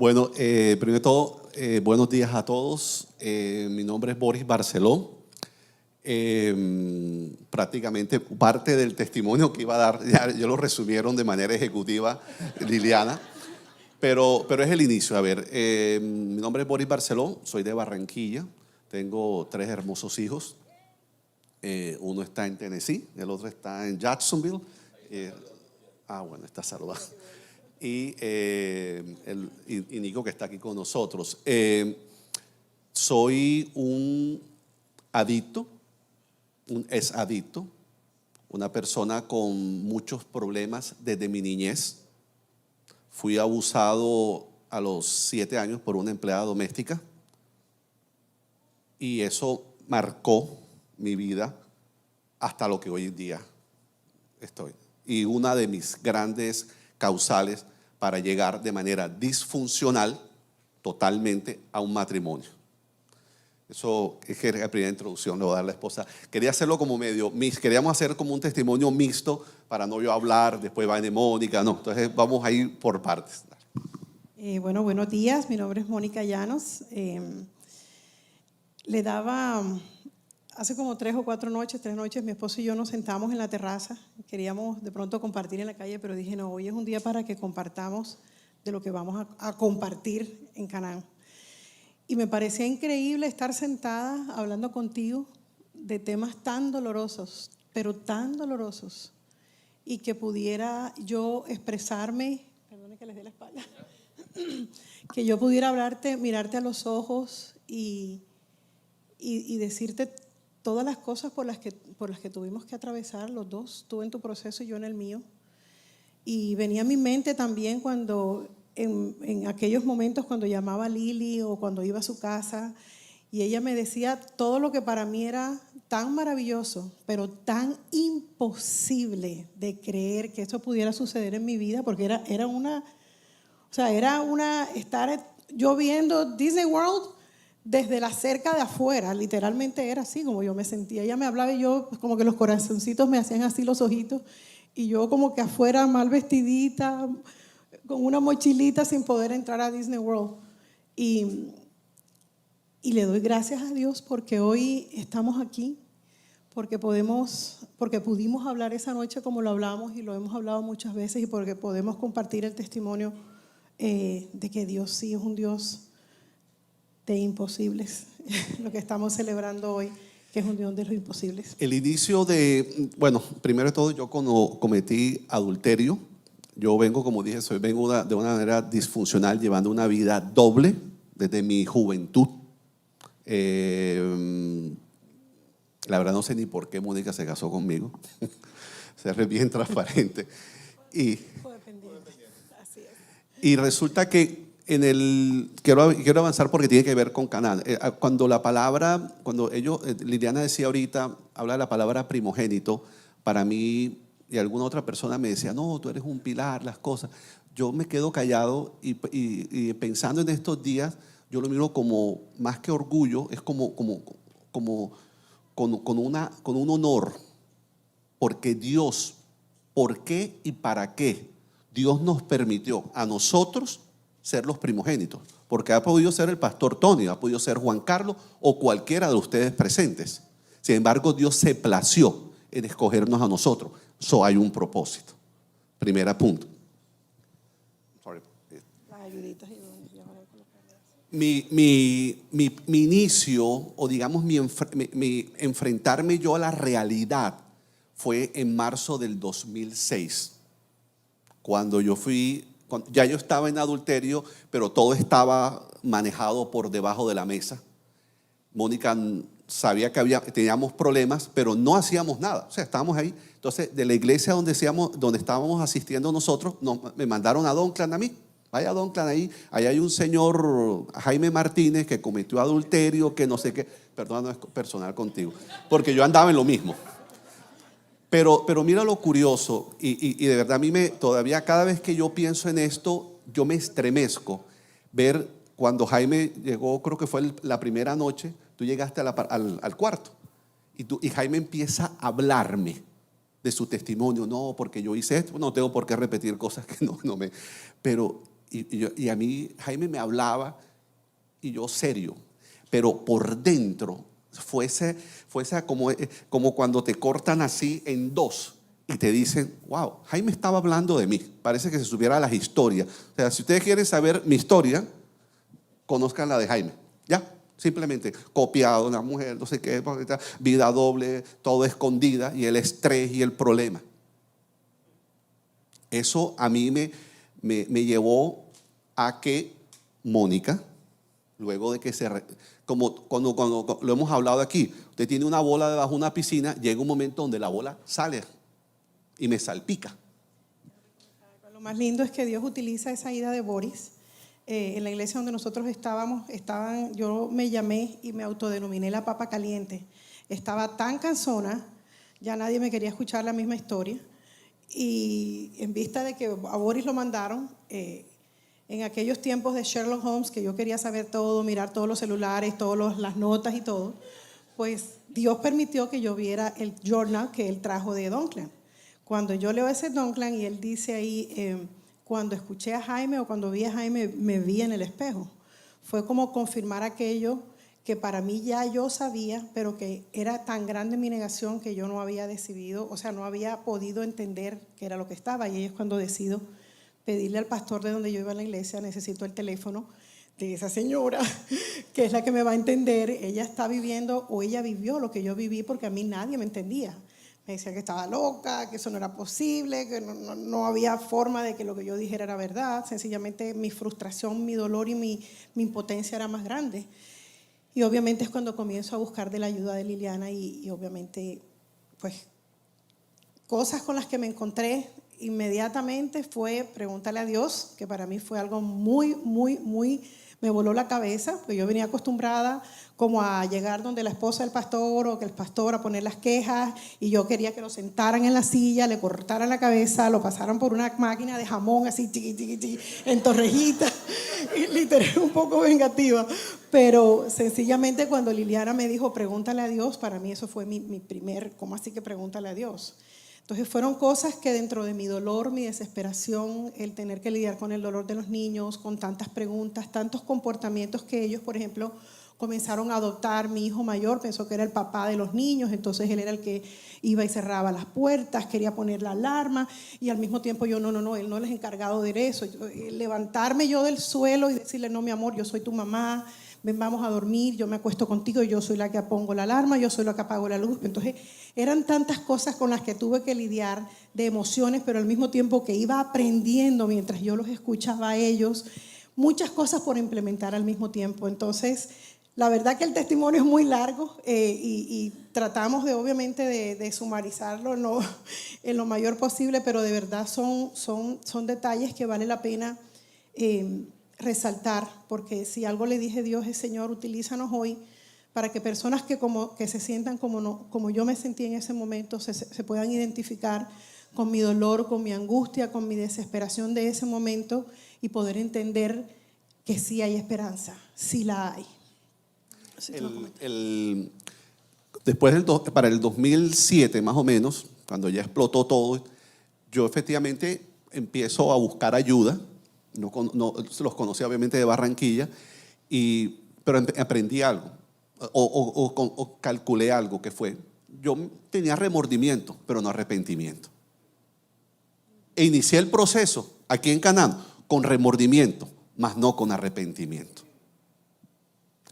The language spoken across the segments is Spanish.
Bueno, primero de todo, buenos días a todos. Mi nombre es Boris Barceló. Prácticamente parte del testimonio que iba a dar, ya lo resumieron de manera ejecutiva Liliana, pero es el inicio. A ver, mi nombre es Boris Barceló, soy de Barranquilla, tengo 3 hermosos hijos. Uno está en Tennessee, el otro está en Jacksonville. Bueno, está saludado. Y Nico, que está aquí con nosotros. Soy un adicto, un exadicto, una persona con muchos problemas desde mi niñez. Fui abusado a los 7 años por una empleada doméstica y eso marcó mi vida hasta lo que hoy en día estoy. Y una de mis grandes causales para llegar de manera disfuncional totalmente a un matrimonio. Eso es la primera introducción, le voy a dar a la esposa. Quería hacerlo como queríamos hacer como un testimonio mixto para no yo hablar, después va en Mónica, no. Entonces vamos a ir por partes. Bueno, buenos días, mi nombre es Mónica Llanos. Hace como 3 o 4 noches, mi esposo y yo nos sentamos en la terraza. Queríamos de pronto compartir en la calle, pero dije, no, hoy es un día para que compartamos de lo que vamos a compartir en Canaán. Y me parecía increíble estar sentada hablando contigo de temas tan dolorosos, pero tan dolorosos, y que pudiera yo expresarme, perdone que les dé la espalda, que yo pudiera hablarte, mirarte a los ojos y decirte todas las cosas por las que tuvimos que atravesar los dos, tú en tu proceso y yo en el mío. Y venía a mi mente también cuando en aquellos momentos cuando llamaba a Lili o cuando iba a su casa y ella me decía todo lo que para mí era tan maravilloso, pero tan imposible de creer que eso pudiera suceder en mi vida, porque era estar yo viendo Disney World desde la cerca de afuera, literalmente era así como yo me sentía. Ella me hablaba y yo como que los corazoncitos me hacían así los ojitos y yo como que afuera mal vestidita, con una mochilita sin poder entrar a Disney World. Y le doy gracias a Dios porque hoy estamos aquí, porque pudimos hablar esa noche como lo hablamos y lo hemos hablado muchas veces, y porque podemos compartir el testimonio de que Dios sí es un Dios de imposibles, lo que estamos celebrando hoy, que es un Dios de los imposibles. El inicio primero de todo, yo cuando cometí adulterio, yo vengo, como dije, vengo de una manera disfuncional, llevando una vida doble desde mi juventud. La verdad no sé ni por qué Mónica se casó conmigo. Se ve bien transparente. Y resulta que quiero avanzar porque tiene que ver con Canaán. Cuando Liliana decía ahorita, habla de la palabra primogénito, para mí y alguna otra persona me decía, no, tú eres un pilar, las cosas. Yo me quedo callado y pensando en estos días, yo lo miro como, más que orgullo, es con un honor, porque Dios, ¿por qué y para qué Dios nos permitió a nosotros ser los primogénitos? Porque ha podido ser el pastor Tony, ha podido ser Juan Carlos o cualquiera de ustedes presentes. Sin embargo, Dios se plació en escogernos a nosotros. So hay un propósito. Primer punto. Mi inicio, o digamos mi enfrentarme yo a la realidad, fue en marzo del 2006. Cuando ya yo estaba en adulterio, pero todo estaba manejado por debajo de la mesa. Mónica sabía que teníamos problemas, pero no hacíamos nada. O sea, estábamos ahí. Entonces, de la iglesia donde estábamos asistiendo nosotros, me mandaron a Donclan a mí. Vaya a Donclan ahí hay un señor, Jaime Martínez, que cometió adulterio, que no sé qué. Perdón, no es personal contigo, porque yo andaba en lo mismo. Pero mira lo curioso, y de verdad a mí todavía cada vez que yo pienso en esto, yo me estremezco. Ver cuando Jaime llegó, creo que fue la primera noche, tú llegaste al cuarto y Jaime empieza a hablarme de su testimonio. No, porque yo hice esto, no tengo por qué repetir cosas que no me... Pero y a mí Jaime me hablaba y yo serio, pero por dentro fuese como cuando te cortan así en dos y te dicen, wow, Jaime estaba hablando de mí. Parece que se supiera las historias. O sea, si ustedes quieren saber mi historia, conozcan la de Jaime. Ya, simplemente copiado, una mujer, no sé qué, vida doble, todo escondida, y el estrés y el problema. Eso a mí me llevó a que Mónica, luego de que como cuando lo hemos hablado aquí, usted tiene una bola debajo de una piscina, llega un momento donde la bola sale y me salpica. Lo más lindo es que Dios utiliza esa ida de Boris. En la iglesia donde nosotros yo me llamé y me autodenominé la papa caliente. Estaba tan cansona, ya nadie me quería escuchar la misma historia. Y en vista de que a Boris lo mandaron, en aquellos tiempos de Sherlock Holmes, que yo quería saber todo, mirar todos los celulares, todas las notas y todo, pues Dios permitió que yo viera el journal que él trajo de Dunkland. Cuando yo leo ese Dunkland y él dice ahí, cuando escuché a Jaime o cuando vi a Jaime, me vi en el espejo. Fue como confirmar aquello que para mí ya yo sabía, pero que era tan grande mi negación que yo no había decidido, o sea, no había podido entender qué era lo que estaba. Y ahí es cuando decido pedirle al pastor de donde yo iba a la iglesia, necesito el teléfono de esa señora, que es la que me va a entender. Ella está viviendo o ella vivió lo que yo viví, porque a mí nadie me entendía. Me decía que estaba loca, que eso no era posible, que no había forma de que lo que yo dijera era verdad. Sencillamente mi frustración, mi dolor y mi impotencia era más grande. Y obviamente es cuando comienzo a buscar de la ayuda de Liliana y obviamente, pues, cosas con las que me encontré inmediatamente fue preguntarle a Dios, que para mí fue algo muy, me voló la cabeza, porque yo venía acostumbrada como a llegar donde la esposa del pastor o que el pastor a poner las quejas, y yo quería que lo sentaran en la silla, le cortaran la cabeza, lo pasaran por una máquina de jamón así, en Torrejita, y literal un poco vengativa. Pero sencillamente cuando Liliana me dijo, pregúntale a Dios, para mí eso fue mi primer, ¿cómo así que pregúntale a Dios? Entonces fueron cosas que dentro de mi dolor, mi desesperación, el tener que lidiar con el dolor de los niños, con tantas preguntas, tantos comportamientos que ellos, por ejemplo, comenzaron a adoptar. Mi hijo mayor pensó que era el papá de los niños, entonces él era el que iba y cerraba las puertas, quería poner la alarma, y al mismo tiempo yo, no, él no es encargado de eso. Levantarme yo del suelo y decirle, no, mi amor, yo soy tu mamá, ven, vamos a dormir, yo me acuesto contigo, yo soy la que pongo la alarma, yo soy la que apago la luz. Entonces eran tantas cosas con las que tuve que lidiar, de emociones, pero al mismo tiempo que iba aprendiendo mientras yo los escuchaba a ellos, muchas cosas por implementar al mismo tiempo. Entonces la verdad que el testimonio es muy largo, y tratamos de obviamente de sumarizarlo en lo mayor posible, pero de verdad son detalles que vale la pena resaltar, porque si algo le dije a Dios es, Señor, utilízanos hoy para que personas que se sientan como yo me sentí en ese momento se puedan identificar con mi dolor, con mi angustia, con mi desesperación de ese momento, y poder entender que sí hay esperanza, sí la hay. Después para el 2007 más o menos, cuando ya explotó todo, yo efectivamente empiezo a buscar ayuda. No los conocí obviamente de Barranquilla, pero aprendí algo o calculé algo, que fue, yo tenía remordimiento, pero no arrepentimiento. E inicié el proceso aquí en Canaán con remordimiento, mas no con arrepentimiento.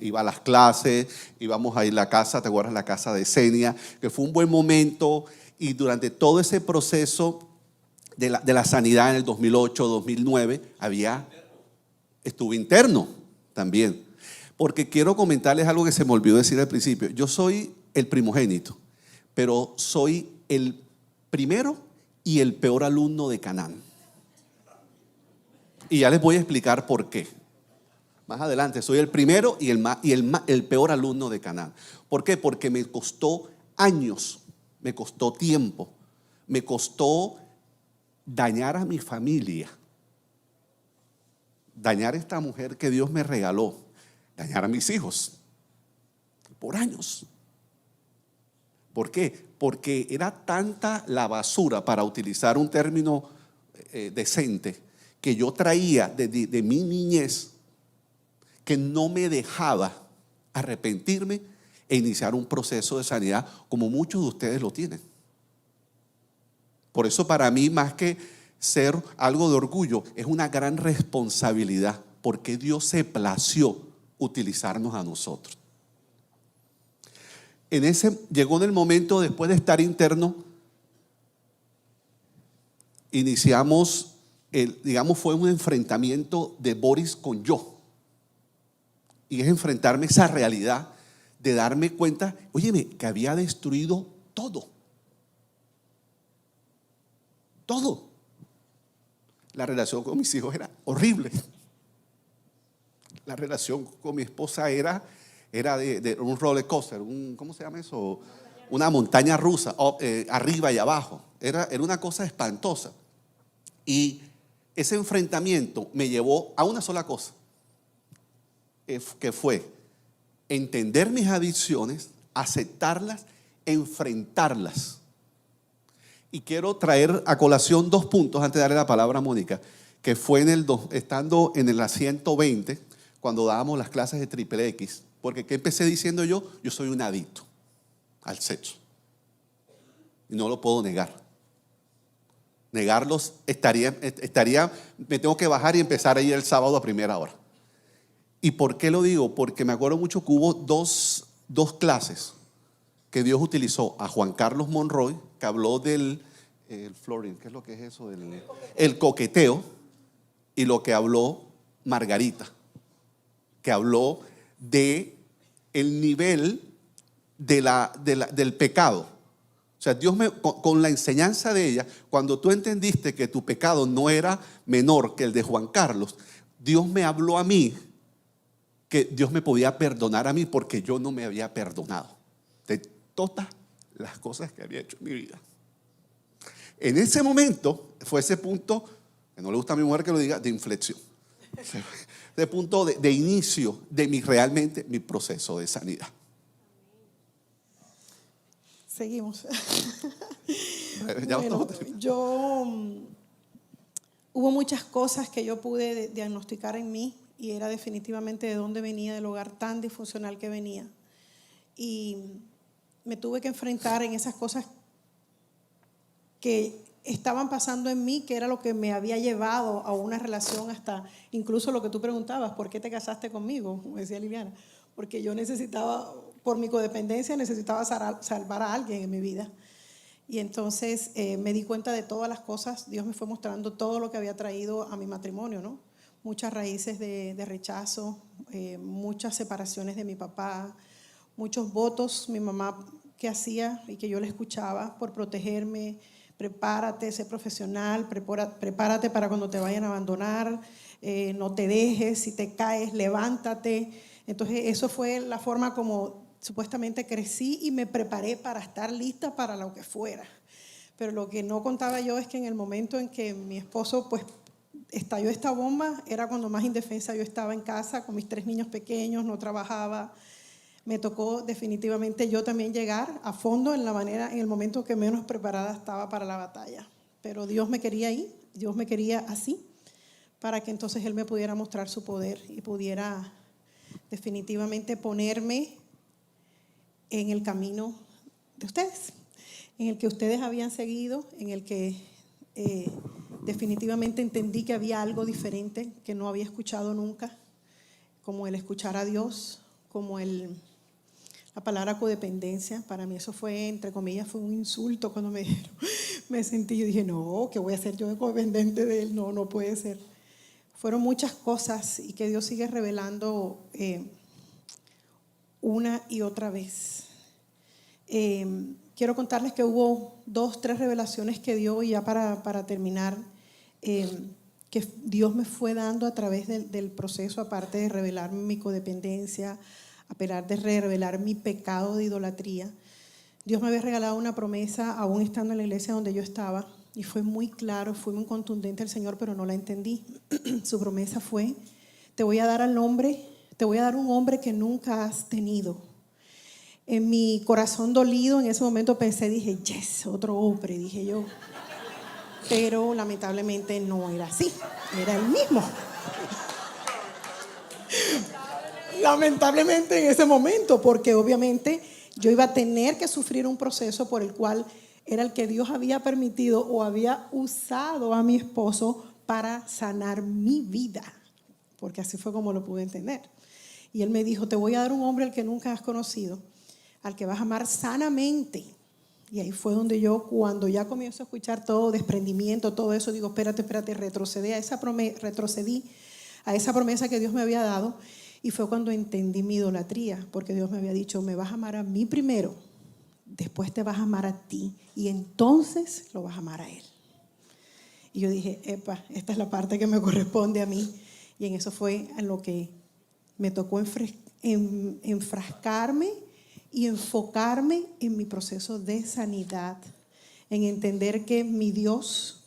Iba a las clases, íbamos a ir a la casa, ¿te acuerdas? La casa de Senia, que fue un buen momento, y durante todo ese proceso de la sanidad en el 2008, 2009, estuve interno también. Porque quiero comentarles algo que se me olvidó decir al principio. Yo soy el primogénito, pero soy el primero y el peor alumno de Canaán. Y ya les voy a explicar por qué. Más adelante, soy el primero y el peor alumno de Canaán. ¿Por qué? Porque me costó años, me costó tiempo, me costó dañar a mi familia, dañar a esta mujer que Dios me regaló, dañar a mis hijos, por años. ¿Por qué? Porque era tanta la basura, para utilizar un término decente, que yo traía de mi niñez que no me dejaba arrepentirme e iniciar un proceso de sanidad como muchos de ustedes lo tienen. Por eso para mí, más que ser algo de orgullo, es una gran responsabilidad, porque Dios se plació utilizarnos a nosotros. Llegó en el momento, después de estar interno, iniciamos, fue un enfrentamiento de Boris con yo. Y es enfrentarme a esa realidad de darme cuenta, óyeme, que había destruido todo. Todo. La relación con mis hijos era horrible. La relación con mi esposa era de un roller coaster, ¿cómo se llama eso? Una montaña rusa, arriba y abajo. Era una cosa espantosa. Y ese enfrentamiento me llevó a una sola cosa, que fue entender mis adicciones, aceptarlas, enfrentarlas. Y quiero traer a colación 2 puntos antes de darle la palabra a Mónica, que fue estando en el 120, cuando dábamos las clases de Triple X. Porque ¿qué empecé diciendo yo? Yo soy un adicto al sexo. Y no lo puedo negar. Negarlos me tengo que bajar y empezar a ir el sábado a primera hora. ¿Y por qué lo digo? Porque me acuerdo mucho que hubo dos clases que Dios utilizó a Juan Carlos Monroy, que habló del flirting, ¿qué es lo que es eso? El coqueteo, y lo que habló Margarita, que habló de el nivel del pecado. O sea, Dios con la enseñanza de ella, cuando tú entendiste que tu pecado no era menor que el de Juan Carlos, Dios me habló a mí que Dios me podía perdonar a mí porque yo no me había perdonado de todas las cosas que había hecho en mi vida. En ese momento fue ese punto, que no le gusta a mi mujer que lo diga, de inflexión. De punto de inicio de realmente mi proceso de sanidad. Seguimos. Bueno, hubo muchas cosas que yo pude diagnosticar en mí, y era definitivamente de dónde venía, del hogar tan disfuncional que venía. Y me tuve que enfrentar en esas cosas que estaban pasando en mí, que era lo que me había llevado a una relación, hasta incluso lo que tú preguntabas, ¿por qué te casaste conmigo? Como decía Liliana, porque yo necesitaba, por mi codependencia, necesitaba salvar a alguien en mi vida. Y entonces me di cuenta de todas las cosas. Dios me fue mostrando todo lo que había traído a mi matrimonio, ¿no? Muchas raíces de rechazo, muchas separaciones de mi papá, muchos votos mi mamá que hacía y que yo le escuchaba por protegerme. Prepárate, sé profesional, prepárate para cuando te vayan a abandonar, no te dejes, si te caes, levántate. Entonces eso fue la forma como supuestamente crecí y me preparé para estar lista para lo que fuera. Pero lo que no contaba yo es que en el momento en que mi esposo pues estalló esta bomba, era cuando más indefensa yo estaba en casa con mis 3 niños pequeños, no trabajaba. Me tocó definitivamente yo también llegar a fondo en el momento que menos preparada estaba para la batalla. Pero Dios me quería ahí, Dios me quería así, para que entonces Él me pudiera mostrar su poder y pudiera definitivamente ponerme en el camino de ustedes, en el que ustedes habían seguido, en el que definitivamente entendí que había algo diferente que no había escuchado nunca, como el escuchar a Dios, como la palabra codependencia. Para mí eso fue, entre comillas, fue un insulto cuando me dijeron. Me sentí, yo dije, no, ¿qué voy a hacer yo de codependiente de él? No puede ser. Fueron muchas cosas y que Dios sigue revelando una y otra vez. Quiero contarles que hubo 2, 3 revelaciones que dio, y ya para terminar, que Dios me fue dando a través del proceso, aparte de revelar mi codependencia, a pesar de revelar mi pecado de idolatría. Dios me había regalado una promesa aún estando en la iglesia donde yo estaba, y fue muy claro, fue muy contundente el Señor, pero no la entendí. Su promesa fue: te voy a dar un hombre que nunca has tenido. En mi corazón dolido en ese momento dije, yes, otro hombre, dije yo. pero lamentablemente no era así, era el mismo. Lamentablemente en ese momento, porque obviamente yo iba a tener que sufrir un proceso por el cual era el que Dios había permitido o había usado a mi esposo para sanar mi vida, porque así fue como lo pude entender. Y él me dijo, te voy a dar un hombre al que nunca has conocido, al que vas a amar sanamente. Y ahí fue donde yo, cuando ya comienzo a escuchar todo, desprendimiento, todo eso, digo, espérate, retrocedí a esa promesa que Dios me había dado. Y fue cuando entendí mi idolatría, porque Dios me había dicho, me vas a amar a mí primero, después te vas a amar a ti, y entonces lo vas a amar a él. Y yo dije, epa, esta es la parte que me corresponde a mí. Y en eso fue en lo que me tocó enfrascarme y enfocarme en mi proceso de sanidad, en entender que mi Dios,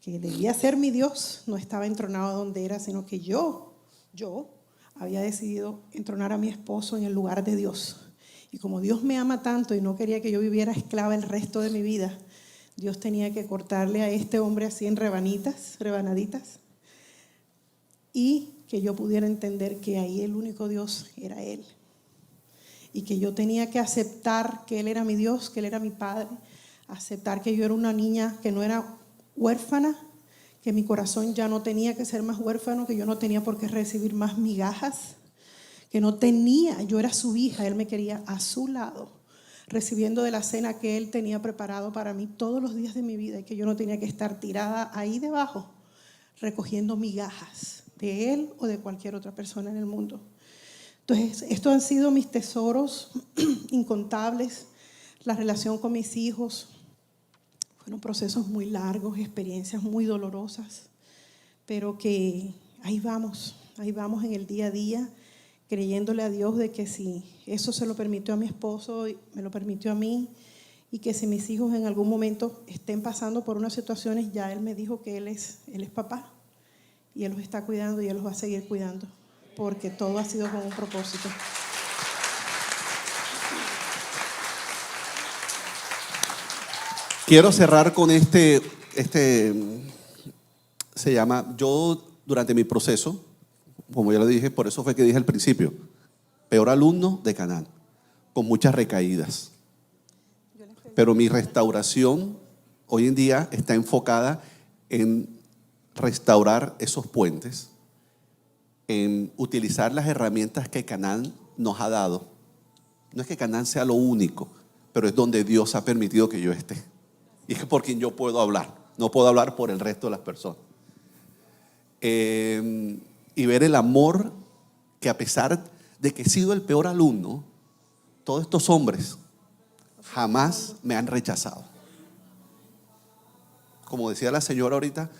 que debía ser mi Dios, no estaba entronado donde era, sino que yo había decidido entronar a mi esposo en el lugar de Dios. Y como Dios me ama tanto y no quería que yo viviera esclava el resto de mi vida, Dios tenía que cortarle a este hombre así en rebanaditas, y que yo pudiera entender que ahí el único Dios era Él. Y que yo tenía que aceptar que Él era mi Dios, que Él era mi Padre, aceptar que yo era una niña que no era huérfana, que mi corazón ya no tenía que ser más huérfano, que yo no tenía por qué recibir más migajas, que no tenía, yo era su hija, Él me quería a su lado, recibiendo de la cena que Él tenía preparado para mí todos los días de mi vida, y que yo no tenía que estar tirada ahí debajo recogiendo migajas de Él o de cualquier otra persona en el mundo. Entonces, estos han sido mis tesoros incontables. La relación con mis hijos fueron procesos muy largos, experiencias muy dolorosas, pero que ahí vamos en el día a día, creyéndole a Dios de que si eso se lo permitió a mi esposo, me lo permitió a mí, y que si mis hijos en algún momento estén pasando por unas situaciones, ya Él me dijo que Él es papá, y Él los está cuidando y Él los va a seguir cuidando, porque todo ha sido con un propósito. Quiero cerrar con se llama, yo durante mi proceso, como ya lo dije, por eso fue que dije al principio, peor alumno de Canaán, con muchas recaídas. Pero mi restauración hoy en día está enfocada en restaurar esos puentes, en utilizar las herramientas que Canaán nos ha dado. No es que Canaán sea lo único, pero es donde Dios ha permitido que yo esté. Y es por quien yo puedo hablar, no puedo hablar por el resto de las personas. Y ver el amor que, a pesar de que he sido el peor alumno, todos estos hombres jamás me han rechazado. Como decía la señora ahorita,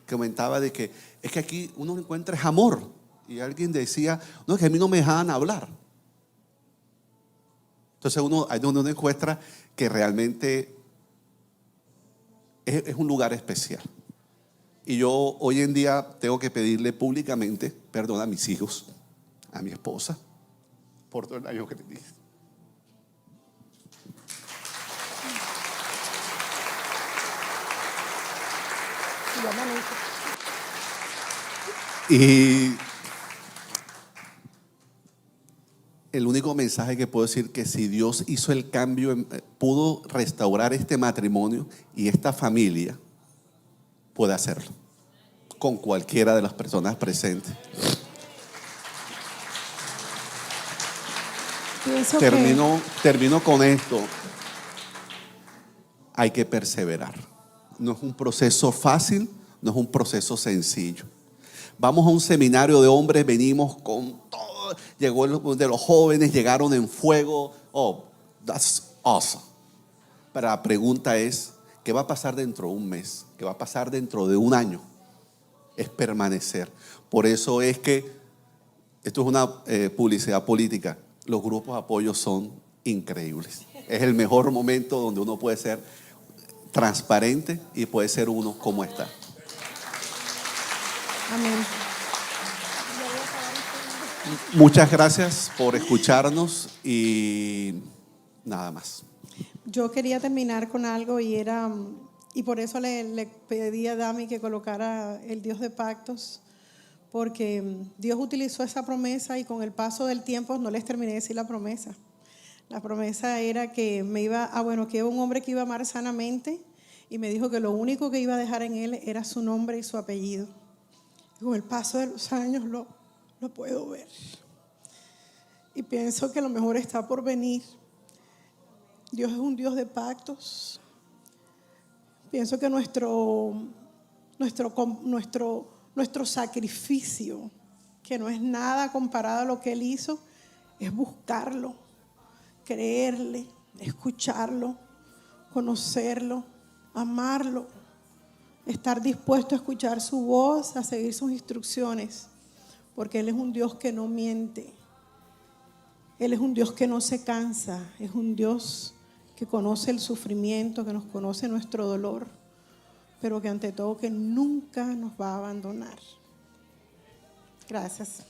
comentaba de que es que aquí uno encuentra amor. Y alguien decía, no, es que a mí no me dejaban hablar. Entonces ahí es donde uno encuentra que realmente es un lugar especial. Y yo hoy en día tengo que pedirle públicamente perdón a mis hijos, a mi esposa, por todo el daño que les dije. Y el único mensaje que puedo decir, que si Dios hizo el cambio, pudo restaurar este matrimonio y esta familia, puede hacerlo con cualquiera de las personas presentes. Termino con esto. Hay que perseverar. No es un proceso fácil, no es un proceso sencillo. Vamos a un seminario de hombres, venimos con todo. Llegó de los jóvenes, llegaron en fuego. Oh, that's awesome. Pero la pregunta es, ¿qué va a pasar dentro de un mes? ¿Qué va a pasar dentro de un año? Es permanecer. Por eso es que esto es una publicidad política. Los grupos de apoyo son increíbles. Es el mejor momento donde uno puede ser transparente y puede ser uno como está. Amén. Muchas gracias por escucharnos y nada más. Yo quería terminar con algo, y era Y por eso le pedí a Dami que colocara el Dios de pactos, porque Dios utilizó esa promesa y con el paso del tiempo, no les terminé de decir la promesa. La promesa era que que era un hombre que iba a amar sanamente, y me dijo que lo único que iba a dejar en él era su nombre y su apellido. Y con el paso de los años lo puedo ver. Y pienso que lo mejor está por venir. Dios es un Dios de pactos. Pienso que nuestro sacrificio, que no es nada comparado a lo que Él hizo, es buscarlo, creerle, escucharlo, conocerlo, amarlo, estar dispuesto a escuchar su voz, a seguir sus instrucciones, porque Él es un Dios que no miente. Él es un Dios que no se cansa, es un Dios que conoce el sufrimiento, que nos conoce nuestro dolor, pero que ante todo que nunca nos va a abandonar. Gracias.